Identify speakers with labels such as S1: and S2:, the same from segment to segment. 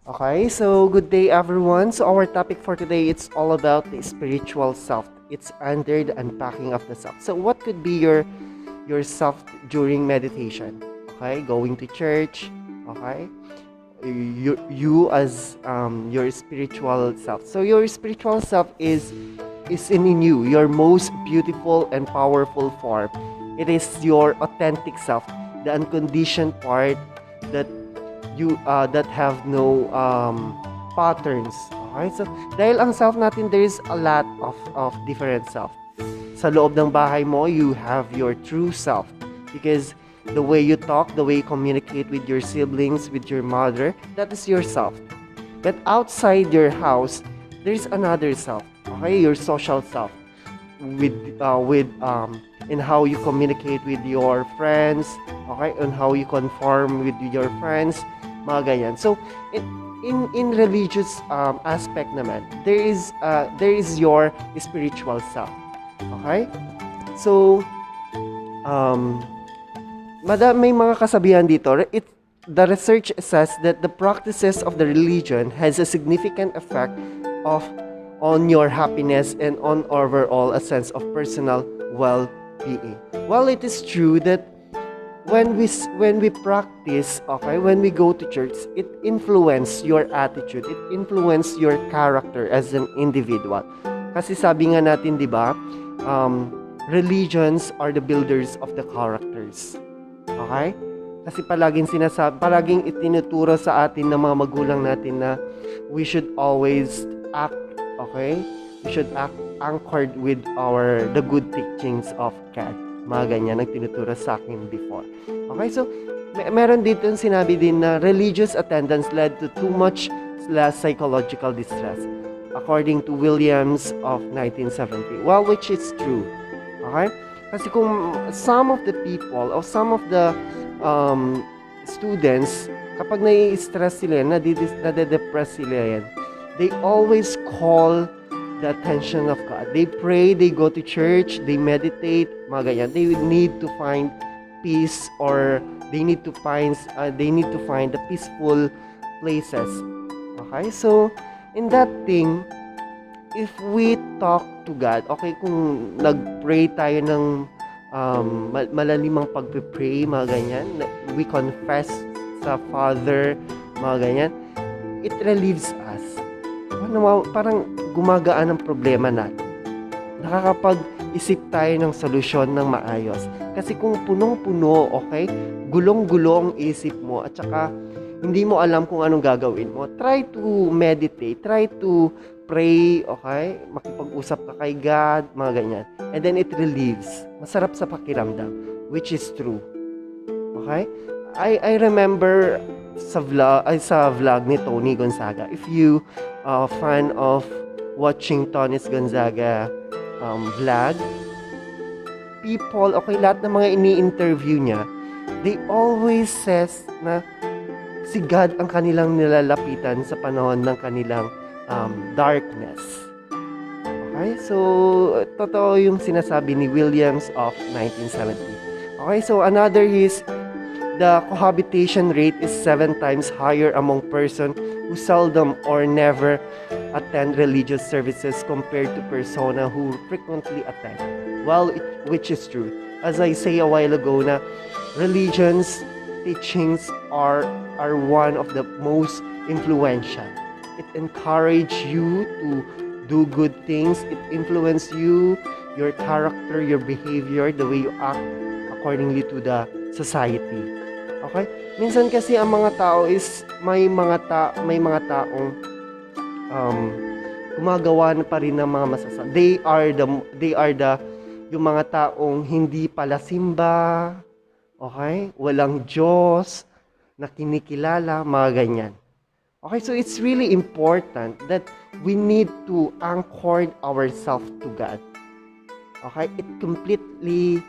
S1: Okay, so good day everyone. So our topic for today it's all about the spiritual self. It's under the unpacking of the self. So what could be your self during meditation? Okay, going to church. Okay, you as your spiritual self. So your spiritual self is in you, your most beautiful and powerful form. It is your authentic self, the unconditioned part that you that have no patterns. Okay? So, dahil ang self natin, there is a lot of different self. Sa loob ng bahay mo, you have your true self. Because the way you talk, the way you communicate with your siblings, with your mother, that is your self. But outside your house, there's another self. Okay? Your social self. With in how you communicate with your friends, okay, and how you conform with your friends, mga ganyan. So in religious aspect naman, there is your spiritual self. Okay? So um may mga kasabihan dito. The research says that the practices of the religion has a significant effect of on your happiness and on overall a sense of personal well-being. While it is true that when we practice, okay, when we go to church, it influence your attitude, it influence your character as an individual. Kasi sabi nga natin, di ba, religions are the builders of the characters. Okay? Kasi palaging itinuturo sa atin ng mga magulang natin na we should always act, okay? We should act anchored with the good teachings of God. Mga ganyan ang tinuturo sa akin before. Okay, so meron dito yung sinabi din na religious attendance led to too much psychological distress, according to Williams of 1970. Well, which is true. Okay? Kasi kung some of the people or some of the students, kapag nai-stress sila, nade-depress sila yan, they always call the attention of God. They pray, they go to church, they meditate, mga ganyan. They need to find peace, or they need to find the peaceful places. Okay? So, in that thing, if we talk to God, okay, kung nag-pray tayo ng malalimang pagpe-pray, mga ganyan, we confess sa Father, mga ganyan, it relieves us. Parang gumagaan ang problema natin. Nakakapag-isip tayo ng solusyon ng maayos. Kasi kung punong-puno, okay, gulong-gulo ang isip mo, at saka hindi mo alam kung anong gagawin mo, try to meditate, try to pray, okay, makipag-usap ka kay God, mga ganyan. And then it relieves. Masarap sa pakiramdam, which is true. Okay? I remember sa vlog ni Tony Gonzaga. If you fan of watching Tony Gonzaga vlog, people, okay, lahat ng mga ini-interview niya, they always says na si God ang kanilang nilalapitan sa panahon ng kanilang darkness. Okay? So, totoo yung sinasabi ni Williams of 1970. Okay? So, another is the cohabitation rate is 7 times higher among person who seldom or never attend religious services compared to persona who frequently attend. Well, which is true. As I say a while ago na religions teachings are one of the most influential. It encourages you to do good things. It influences you, your character, your behavior, the way you act accordingly to the society. Okay? Minsan kasi ang mga tao is may mga taong gumagawa na pa rin ng mga masasama. They are the yung mga taong hindi pala simba, okay? Walang Diyos na kinikilala, mga ganyan. Okay, so it's really important that we need to anchor ourselves to God. Okay? It completely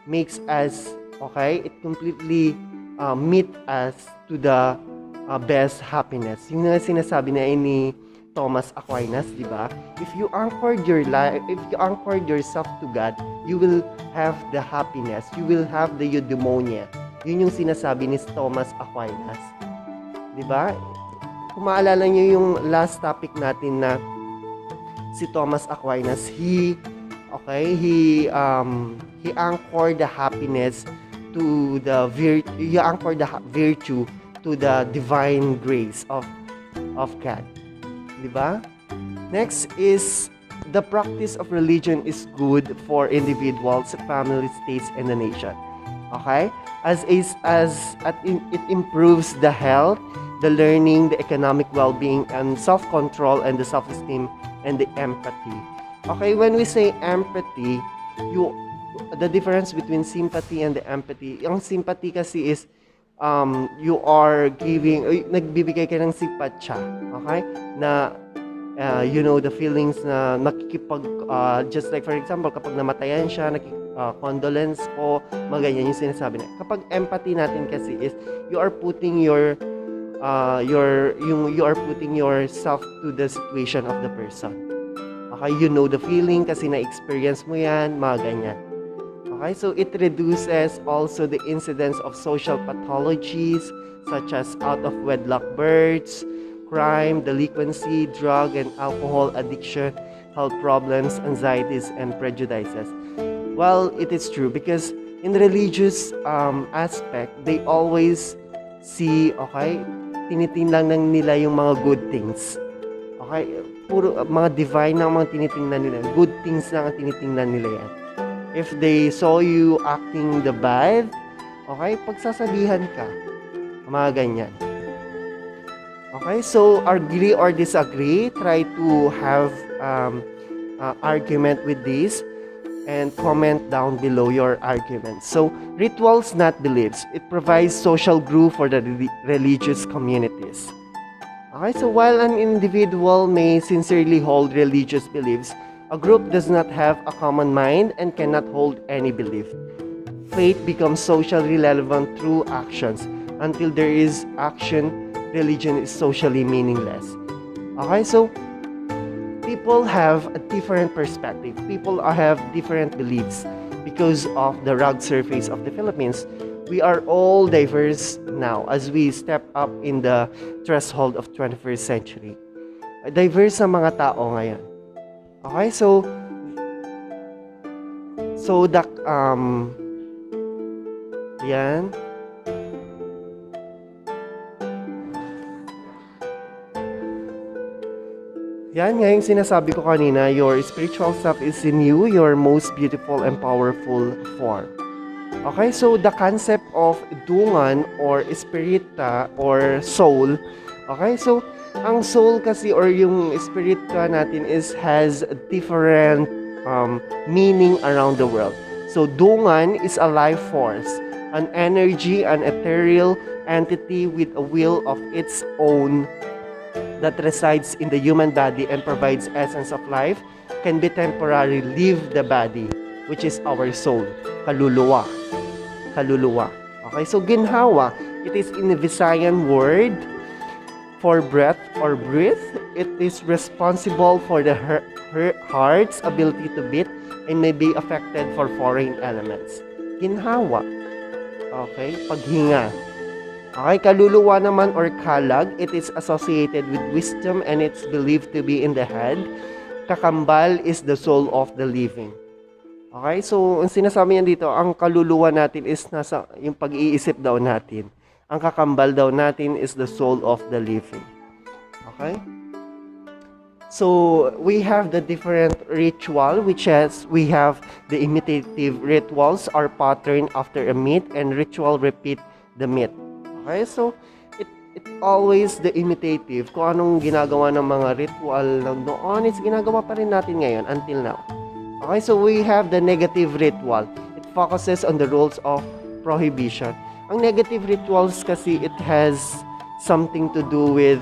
S1: makes us, okay? It completely meet us to the best happiness. Yung nga sinasabi na ni Thomas Aquinas, di ba? If you anchored yourself to God, you will have the happiness. You will have the eudaimonia. Yun yung sinasabi ni Thomas Aquinas. Di ba? kung maalala nyo yung last topic natin na si Thomas Aquinas, he anchored the happiness to he anchored the virtue to the divine grace of God. Di ba? Next is the practice of religion is good for individuals, family, states, and the nation. Okay? It improves the health, the learning, the economic well-being, and self-control, and the self-esteem, and the empathy. Okay, when we say empathy, the difference between sympathy and the empathy, yung sympathy kasi is you are nagbibigay ka ng simpatya, okay? Na the feelings na just like for example, kapag namatayan siya, condolence po, ganyan yung sinasabi na. Kapag empathy natin kasi is you are putting you are putting yourself to the situation of the person. Okay, you know the feeling kasi na-experience mo yan, ganyan. Okay, so it reduces also the incidence of social pathologies such as out-of-wedlock births, crime, delinquency, drug and alcohol addiction, health problems, anxieties, and prejudices. Well, it is true because in the religious aspect, they always see, tinitingnan lang nila yung mga good things. Okay, puro mga divine na mga tinitingnan nila. Good things lang ang tinitingnan nila yan. If they saw you acting the bad, pagsasabihan ka. Mga ganyan. Okay, so agree or disagree, try to have argument with this and comment down below your argument. So, rituals, not beliefs. It provides social glue for the religious communities. Okay, so while an individual may sincerely hold religious beliefs, a group does not have a common mind and cannot hold any belief. Faith becomes socially relevant through actions. Until there is action, religion is socially meaningless. Okay, so people have a different perspective. People have different beliefs because of the rugged surface of the Philippines. We are all diverse now as we step up in the threshold of 21st century. Diverse ang mga tao ngayon. Okay, so yan. Yan nga yung sinasabi ko kanina, your spiritual self is in you, your most beautiful and powerful form. Okay, so the concept of dungan or spirita or soul, okay, so ang soul kasi or yung spirita natin has a different meaning around the world. So dungan is a life force, an energy, an ethereal entity with a will of its own that resides in the human body and provides essence of life, can be temporarily leave the body, which is our soul, kaluluwa. Okay, so ginhawa, it is in the Visayan word for breath or breathe. It is responsible for the heart's ability to beat and may be affected for foreign elements. Ginhawa. Okay, paghinga. Okay, kaluluwa naman or kalag, it is associated with wisdom and it's believed to be in the head. Kakambal is the soul of the living. Okay, so ang sinasabi niyan dito, ang kaluluwa natin is nasa yung pag-iisip daw natin. Ang kakambal daw natin is the soul of the living. Okay? So, we have the different ritual, we have the imitative rituals are patterned after a myth and ritual repeat the myth. Okay, so it always the imitative. Kung anong ginagawa ng mga ritual noon, it's ginagawa pa rin natin ngayon until now. Okay, so we have the negative ritual. It focuses on the rules of prohibition. Ang negative rituals kasi it has something to do with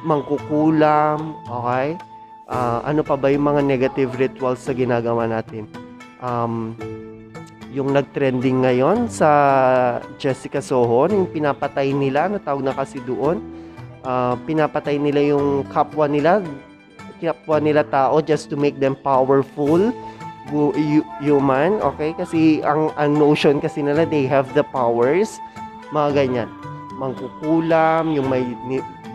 S1: mangkukulam, okay? Ano pa ba yung mga negative rituals sa ginagawa natin? Yung nag-trending ngayon sa Jessica Soho, yung pinapatay nila, natawag na kasi doon, pinapatay nila yung kapwa nila tao just to make them powerful, human, okay? Kasi ang notion kasi nila, they have the powers, mga ganyan. Mangkukulam, yung may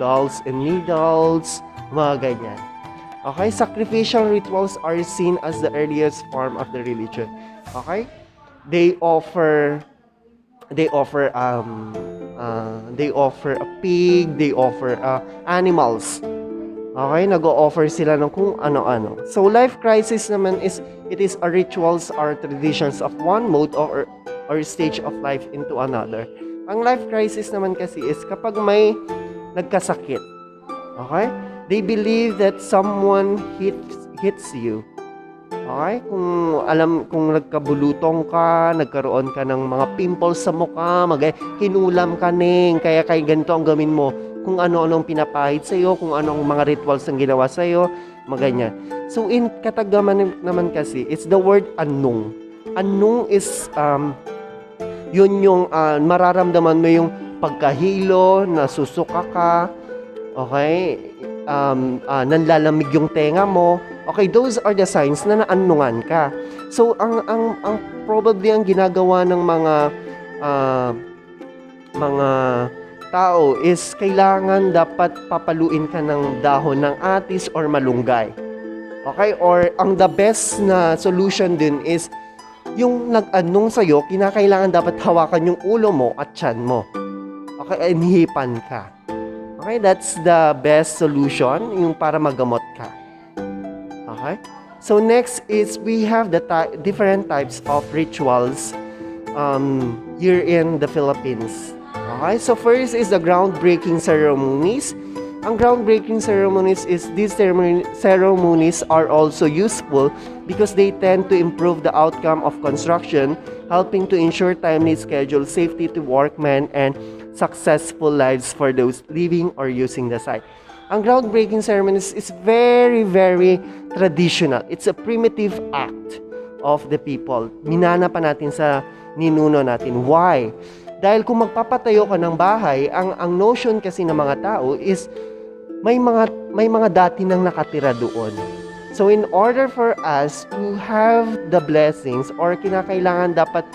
S1: dolls and needles, mga ganyan. Okay, sacrificial rituals are seen as the earliest form of the religion. Okay? They offer they offer a pig, they offer animals. Okay, nag-o-offer sila ng kung ano-ano. So life crisis naman it is a rituals or traditions of one mode or stage of life into another. Ang life crisis naman kasi is kapag may nagkasakit. Okay? They believe that someone hits you. Okay? Kung nagkabulutong ka, nagkaroon ka ng mga pimples sa mukha, kinulam ka kaya ganito ang gawin mo. Kung ano-anong pinapahid sa iyo, kung anong mga rituals ang ginawa sa iyo, maganyan. So in Katagaman naman kasi, it's the word anung. Anung is yun yung mararamdaman mo yung pagkahilo, nasusuka ka, okay? Nanlalamig yung tenga mo. Okay, those are the signs na naanungan ka. So ang probably ang ginagawa ng mga tao is kailangan dapat papaluin ka ng dahon ng atis or malunggay. Okay? Or ang the best na solution din is yung nag-anong sa'yo, kinakailangan dapat hawakan yung ulo mo at tiyan mo. Okay? Hihipan ka. Okay? That's the best solution, yung para magamot ka. Okay? So next is we have the different types of rituals here in the Philippines. Okay, so first is the groundbreaking ceremonies. Ang groundbreaking ceremonies is these ceremonies are also useful because they tend to improve the outcome of construction, helping to ensure timely schedule, safety to workmen, and successful lives for those living or using the site. Ang groundbreaking ceremonies is very, very traditional. It's a primitive act of the people. Minana pa natin sa ninuno natin. Why? Dahil kung magpapatayo ka ng bahay, ang notion kasi ng mga tao is may mga dati nang nakatira doon. So in order for us to have the blessings or kinakailangan dapat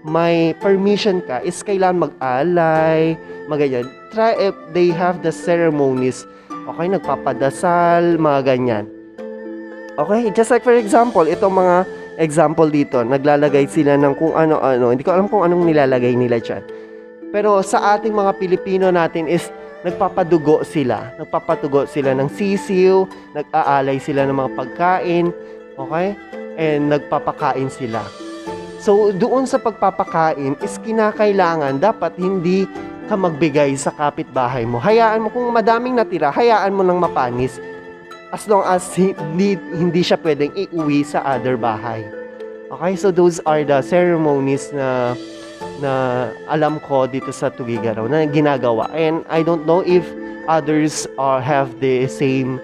S1: may permission ka is kailangan mag-alay, maganyan. Try if they have the ceremonies. Okay, nagpapadasal, mga ganyan. Okay, just like for example, itong mga example dito, naglalagay sila ng kung ano-ano. Hindi ko alam kung anong nilalagay nila dyan. Pero sa ating mga Pilipino natin is nagpapadugo sila. Nagpapadugo sila ng sisiw, nag-aalay sila ng mga pagkain, okay? And nagpapakain sila. So, doon sa pagpapakain is kinakailangan dapat hindi ka magbigay sa kapitbahay mo. Hayaan mo, kung madaming natira, hayaan mo nang mapanis. As long as hindi siya pwedeng iuwi sa other bahay. Okay, so those are the ceremonies na alam ko dito sa Tugigaraw na ginagawa. And I don't know if others have the same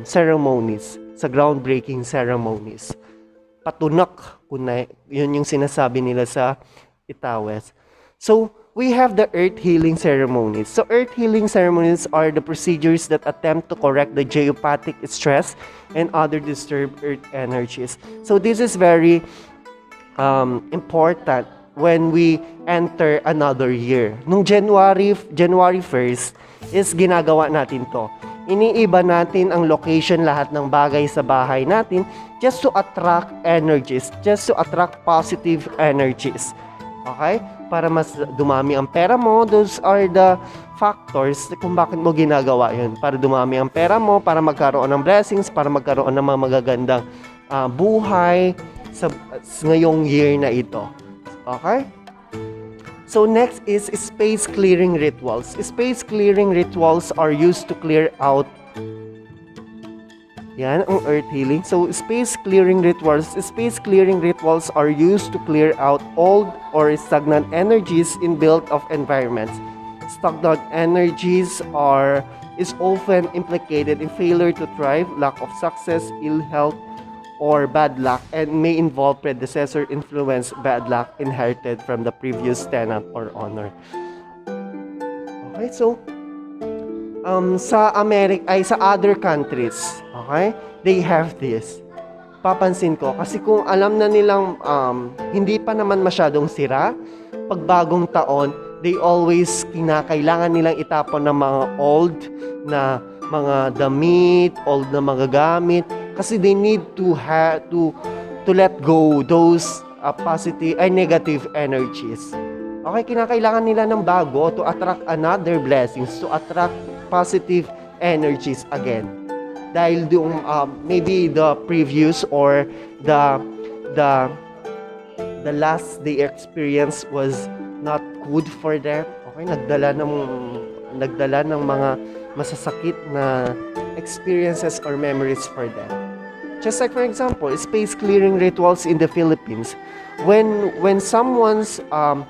S1: ceremonies, sa groundbreaking ceremonies. Patunak, yun yung sinasabi nila sa Itawes. So, we have the earth healing ceremonies. So, earth healing ceremonies are the procedures that attempt to correct the geopathic stress and other disturbed earth energies. So, this is very important when we enter another year. Nung January 1st is ginagawa natin to. Iniiba natin ang location lahat ng bagay sa bahay natin just to attract energies, just to attract positive energies. Okay? Para mas dumami ang pera mo, those are the factors kung bakit mo ginagawa yun. Para dumami ang pera mo, para magkaroon ng blessings, para magkaroon ng mga magagandang buhay sa ngayong year na ito. Okay? So next is space clearing rituals. Space clearing rituals are used to clear out yan ang earth healing. So space clearing rituals are used to clear out old or stagnant energies in built-up environments. Stagnant energies is often implicated in failure to thrive, lack of success, ill health, or bad luck, and may involve predecessor influence, bad luck inherited from the previous tenant or owner. Okay, so sa other countries, okay, they have this. Papansin ko kasi kung alam na nilang hindi pa naman masyadong sira, pag bagong taon, They always kinakailangan nilang itapon ng mga old na mga damit, old na mga gamit kasi they need to let go those positive ay negative energies. Okay, kinakailangan nila ng bago to attract another blessings, to attract positive energies again. Dahil maybe the previous or the the the last they experienced was not good for them. Okay, nagdala ng mga masasakit na experiences or memories for them. Just like for example, space clearing rituals in the Philippines. When someone's uh,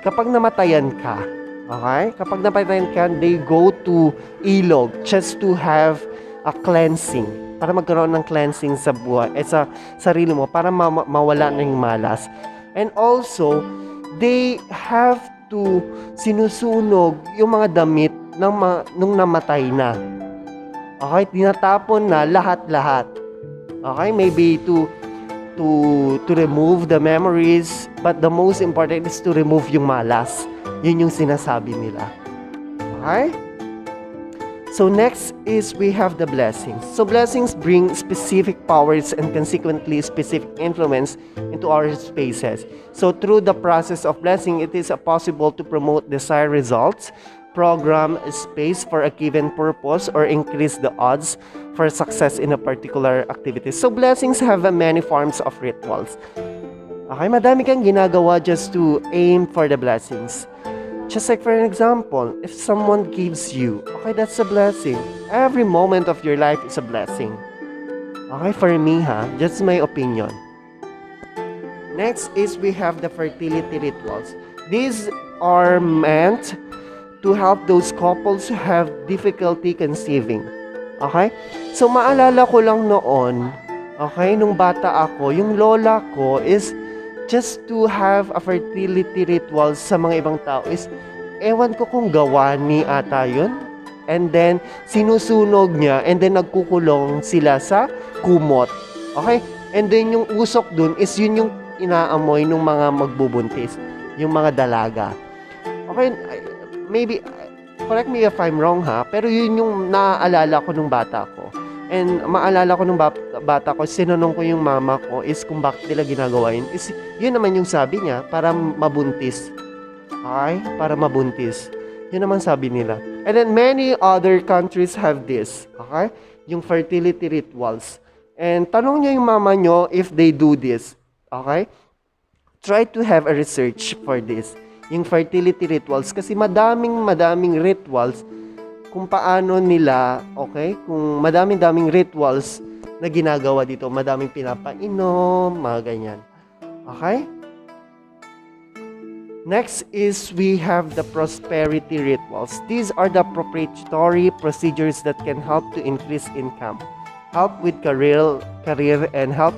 S1: kapag namatayan ka, okay? Kapag namatayan ka, they go to ilog just to have a cleansing. Para magkaroon ng cleansing sa buhay, sa sarili mo, para mawala ng malas. And also, they have to sinusunog yung mga damit nung namatay na. Okay? Tinatapon na lahat-lahat. Okay? Maybe to remove the memories, but the most important is to remove yung malas. Yun yung sinasabi nila. Okay? So next is we have the blessings. So blessings bring specific powers and consequently specific influence into our spaces. So through the process of blessing, it is possible to promote desired results, program a space for a given purpose, or increase the odds for success in a particular activity. So blessings have many forms of rituals. Okay, madami kang ginagawa just to aim for the blessings. Just like for an example, if someone gives you, okay, that's a blessing. Every moment of your life is a blessing. Okay, for me just my opinion. Next is we have the fertility rituals. These are meant to help those couples who have difficulty conceiving. Okay? So maalala ko lang noon, okay, nung bata ako, yung lola ko is just to have a fertility ritual sa mga ibang tao is, ewan ko kung gawa ni ata yun. And then, sinusunog niya and then nagkukulong sila sa kumot. Okay? And then, yung usok dun is yun yung inaamoy ng mga magbubuntis. Yung mga dalaga. Okay? Maybe, correct me if I'm wrong pero yun yung naaalala ko nung bata ko. And maalala ko nung bata ko, sinanong ko yung mama ko is kung bakit nila ginagawa yun. Is, yun naman yung sabi niya, para mabuntis. Okay? Para mabuntis. Yun naman sabi nila. And then many other countries have this. Okay? Yung fertility rituals. And tanong niyo yung mama nyo if they do this. Okay? Try to have a research for this. Yung fertility rituals. Kasi madaming rituals kung paano nila, okay? Kung madaming rituals na ginagawa dito, madaming pinapainom, mga ganyan. Okay? Next is we have the prosperity rituals. These are the proprietary procedures that can help to increase income, help with career and help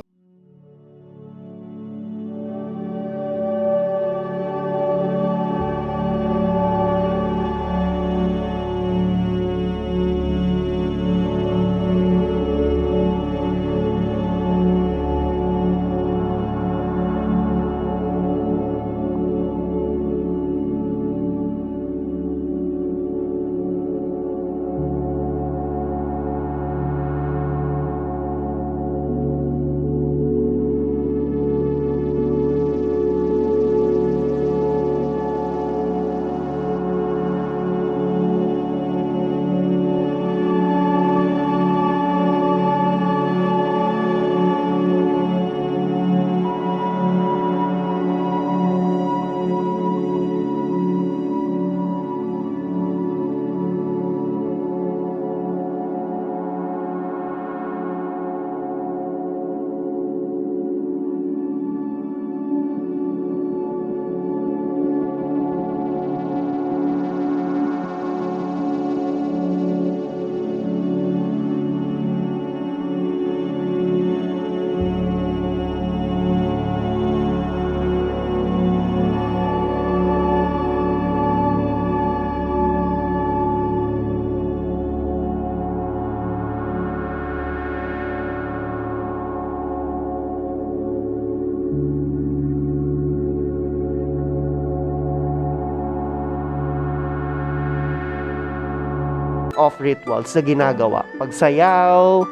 S1: of rituals na ginagawa. Pagsayaw,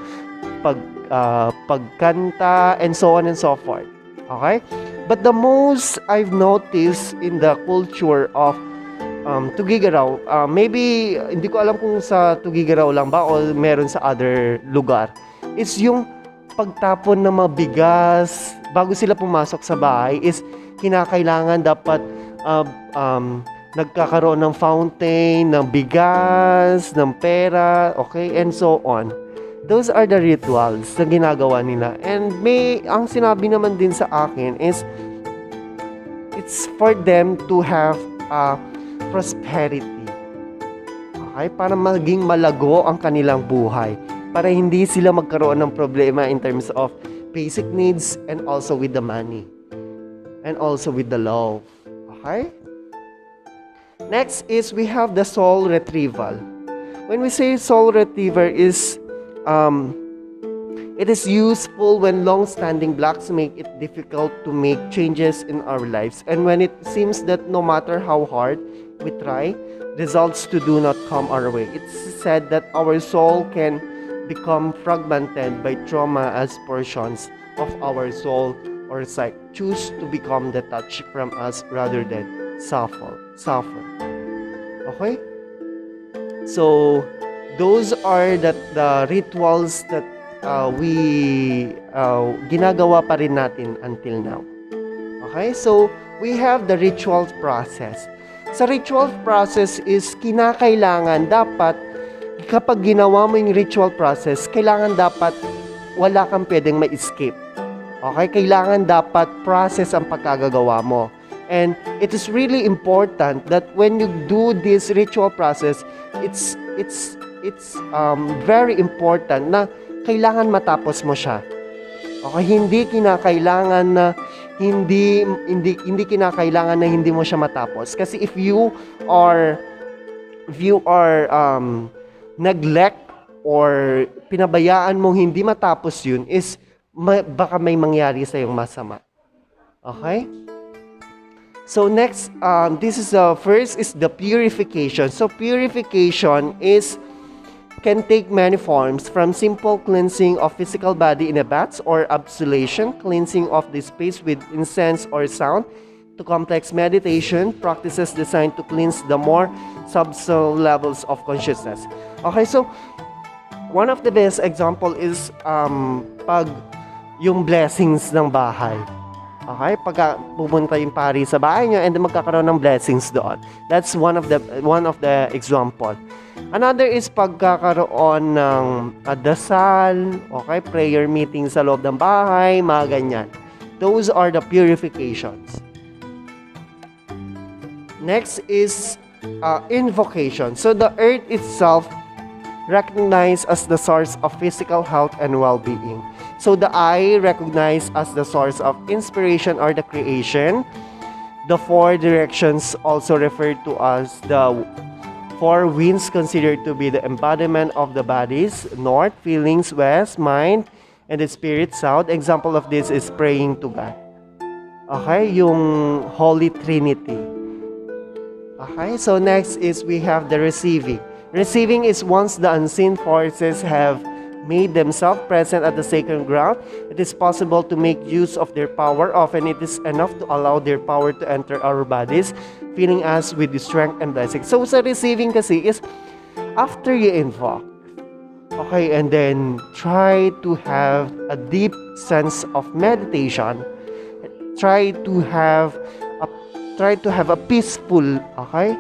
S1: pagkanta, and so on and so forth. Okay? But the most I've noticed in the culture of Tugigaraw, maybe hindi ko alam kung sa Tugigaraw lang ba o meron sa other lugar, is yung pagtapon ng mga bigas bago sila pumasok sa bahay is kinakailangan dapat nagkakaroon ng fountain, ng bigas, ng pera, okay, and so on. Those are the rituals na ginagawa nila. And ang sinabi naman din sa akin is, it's for them to have prosperity. Okay? Para maging malago ang kanilang buhay. Para hindi sila magkaroon ng problema in terms of basic needs and also with the money. And also with the love. Okay? Next is we have the soul retrieval. When we say soul retrieval is it is useful when long-standing blocks make it difficult to make changes in our lives, and when it seems that no matter how hard we try, results do not come our way. It's said that our soul can become fragmented by trauma as portions of our soul or psyche choose to become detached from us rather than suffer. Okay? So those are the rituals that we ginagawa pa rin natin until now. Okay? So, we have the ritual process. Sa ritual process is kinakailangan dapat kapag ginawa mo yung ritual process, kailangan dapat wala kang pwedeng ma-escape. Okay? Kailangan dapat process ang pagkagagawa mo. And it is really important that when you do this ritual process, it's very important na kailangan matapos mo siya. Okay, hindi kinakailangan na hindi kinakailangan na hindi mo siya matapos. Kasi if you are neglect or pinabayaan mong hindi matapos yun, is baka may mangyari sa iyong masama. Okay? So next, this is first is the purification. So purification can take many forms, from simple cleansing of physical body in a bath or absolution, cleansing of the space with incense or sound, to complex meditation practices designed to cleanse the more subtle levels of consciousness. Okay, so one of the best example is pag yung blessings ng bahay. Okay, pag pupunta yung pari sa bahay niyo and magkakaroon ng blessings doon. That's one of the example. Another is pagkakaroon ng dasal, okay, prayer meeting sa loob ng bahay, mga ganyan. Those are the purifications. Next is invocation. So the earth itself recognized as the source of physical health and well-being. So the eye recognized as the source of inspiration or the creation. The four directions also referred to as the four winds, considered to be the embodiment of the bodies: north, feelings; west, mind, and the spirit; south. Example of this is praying to God. Okay, yung Holy Trinity. Okay, so next is we have the receiving. Receiving is once the unseen forces have made themselves present at the sacred ground, it is possible to make use of their power. Often it is enough to allow their power to enter our bodies, filling us with the strength and blessing. So sa receiving kasi is after you invoke, okay, and then try to have a deep sense of meditation, try to have a peaceful, okay,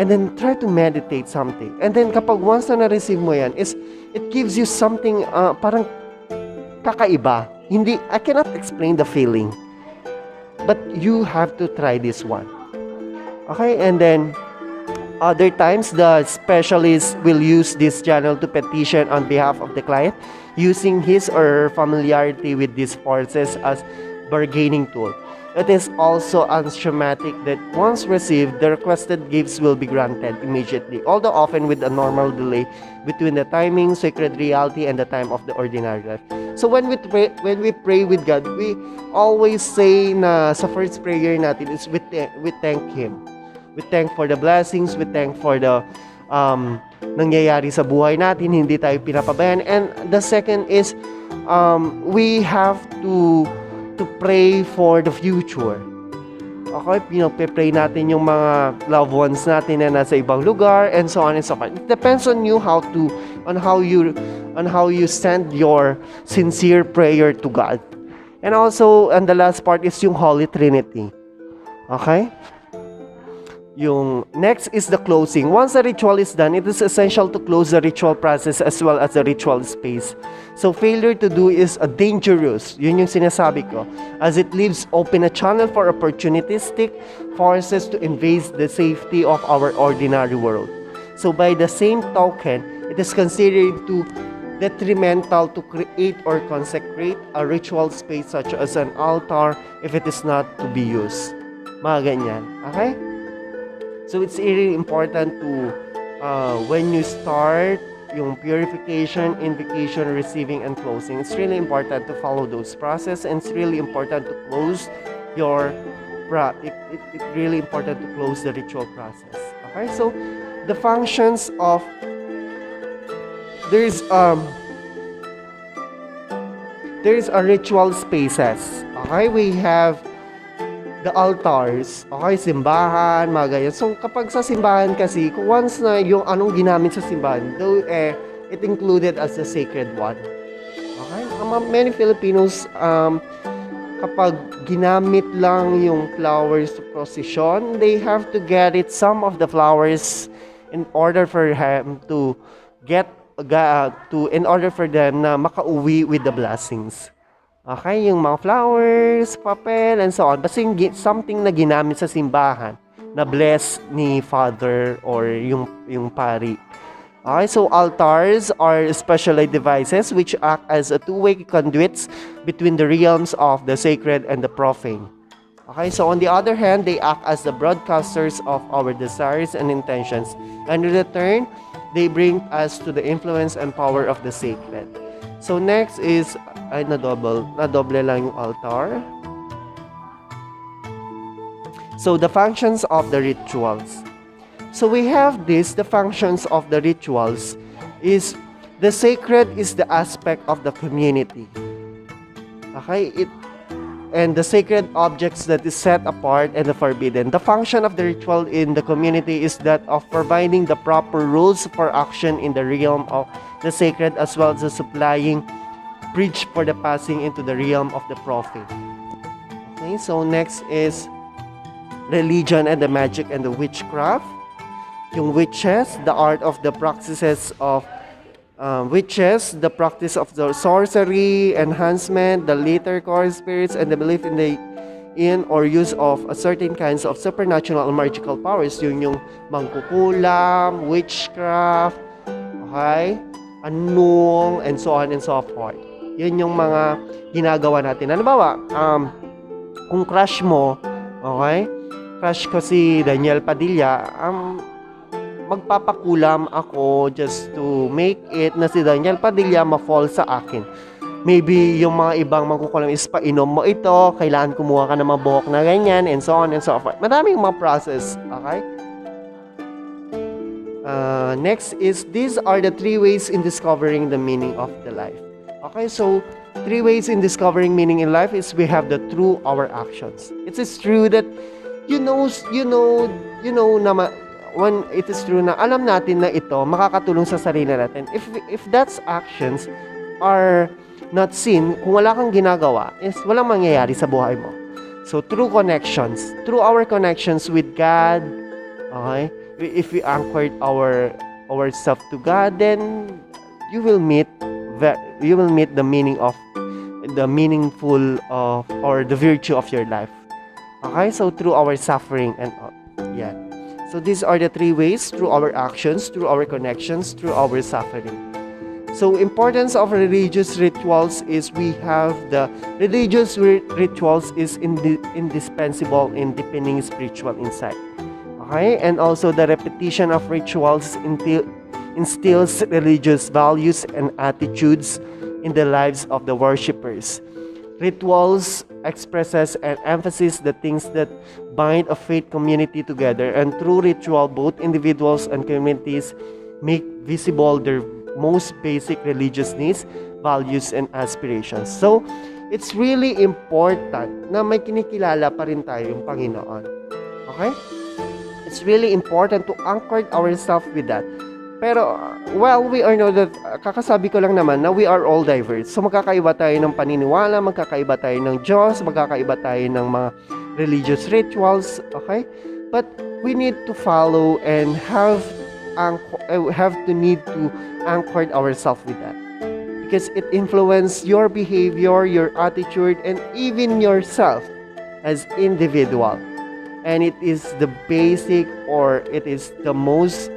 S1: and then try to meditate something. And then kapag once na na-receive mo yan, is it gives you something parang kakaiba. I cannot explain the feeling. But you have to try this one. Okay, and then other times the specialist will use this channel to petition on behalf of the client, using his or her familiarity with these forces as bargaining tool. It is also unschematic that once received, the requested gifts will be granted immediately, although often with a normal delay between the timing, sacred reality, and the time of the ordinary life. So when we pray with God, we always say na sa first prayer natin is we thank Him. We thank for the blessings, we thank for the nangyayari sa buhay natin, hindi tayo pinapabayaan. And the second is, we have to pray for the future. Okay, pinag-pray natin yung mga loved ones natin na nasa ibang lugar, and so on and so forth. It depends on you on how you send your sincere prayer to God. And also, and the last part is yung Holy Trinity. Okay? Yung next is the closing. Once the ritual is done, it is essential to close the ritual process as well as the ritual space. So failure to do is a dangerous, yun yung sinasabi ko, as it leaves open a channel for opportunistic forces to invade the safety of our ordinary world. So by the same token, it is considered too detrimental to create or consecrate a ritual space such as an altar if it is not to be used. Mga ganyan. Okay? So it's really important to, when you start yung purification, invocation, receiving, and closing, it's really important to follow those process, and it's really important to close your, it's really important to close the ritual process. Okay, so the functions of, there's a ritual spaces. Okay, we have the altars, okay, simbahan, mga ganyan. So, kapag sa simbahan kasi, once na yung anong ginamit sa simbahan, though, it included as a sacred one. Okay? Many Filipinos, kapag ginamit lang yung flowers to procession, they have to get it, some of the flowers, in order for him to in order for them na makauwi with the blessings. Okay, yung mga flowers, papel, and so on. Basta something na ginamit sa simbahan na bless ni Father or yung pari. Okay, so altars are specialized devices which act as a two-way conduits between the realms of the sacred and the profane. Okay, so on the other hand, they act as the broadcasters of our desires and intentions. And in return, they bring us to the influence and power of the sacred. So next is, nadoble lang yung altar. So the functions of the rituals. So we have the functions of the rituals is, the sacred is the aspect of the community. Okay, and the sacred objects that is set apart and the forbidden. The function of the ritual in the community is that of providing the proper rules for action in the realm of the sacred, as well as the supplying bridge for the passing into the realm of the profane. Okay, so next is religion and the magic and the witchcraft. Yung witches, the art of the practices of witches, the practice of the sorcery, enhancement, the liturgical spirits, and the belief in or use of a certain kinds of supernatural or magical powers. Yung mangkukulam, witchcraft, okay, anong, and so on and so forth. Yun yung mga ginagawa natin. Ano ba? Kung crush mo, okay, crush ko si Daniel Padilla, magpapakulam ako just to make it na si Daniel Padilla ma-fall sa akin. Maybe yung mga ibang mangkukulam is painom mo ito, kailangan kumuha ka ng mga buhok na ganyan, and so on and so forth. Madaming mga process, okay? Next is, these are the 3 ways in discovering the meaning of the life. Okay, so 3 ways in discovering meaning in life is, we have the through our actions. It is true that you know na when it is true na alam natin na ito makakatulong sa sarili natin. If that's actions are not seen, kung wala kang ginagawa, is walang mangyayari sa buhay mo. So through our connections with God, okay, if we anchored ourselves to God, then you will meet the meaning of the meaningful of or the virtue of your life. Okay, so through our suffering and yeah. So these are the 3 ways: through our actions, through our connections, through our suffering. So importance of religious rituals is, we have the religious rituals is indispensable in deepening spiritual insight. Okay, and also the repetition of rituals instills religious values and attitudes in the lives of the worshippers. Rituals expresses and emphasizes the things that bind a faith community together, and through ritual, both individuals and communities make visible their most basic religious needs, values, and aspirations. So, it's really important na may kinikilala pa rin tayong Panginoon. Okay? It's really important to anchor ourselves with that. Pero, well, we are know that, kakasabi ko lang naman na we are all diverse. So, magkakaiba tayo ng paniniwala, magkakaiba tayo ng Diyos, magkakaiba tayo ng mga religious rituals, okay? But we need to follow and have to need to anchor ourselves with that. Because it influences your behavior, your attitude, and even yourself as individual. And it is the basic, or it is the most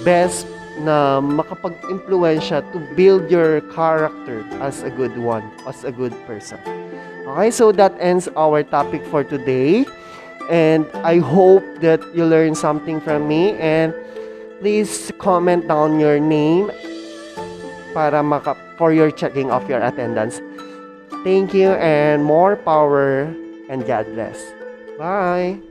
S1: best na makapag-impluensya to build your character as a good one, as a good person. Okay, so that ends our topic for today. And I hope that you learned something from me. And please comment down your name for your checking of your attendance. Thank you, and more power, and God bless. Bye!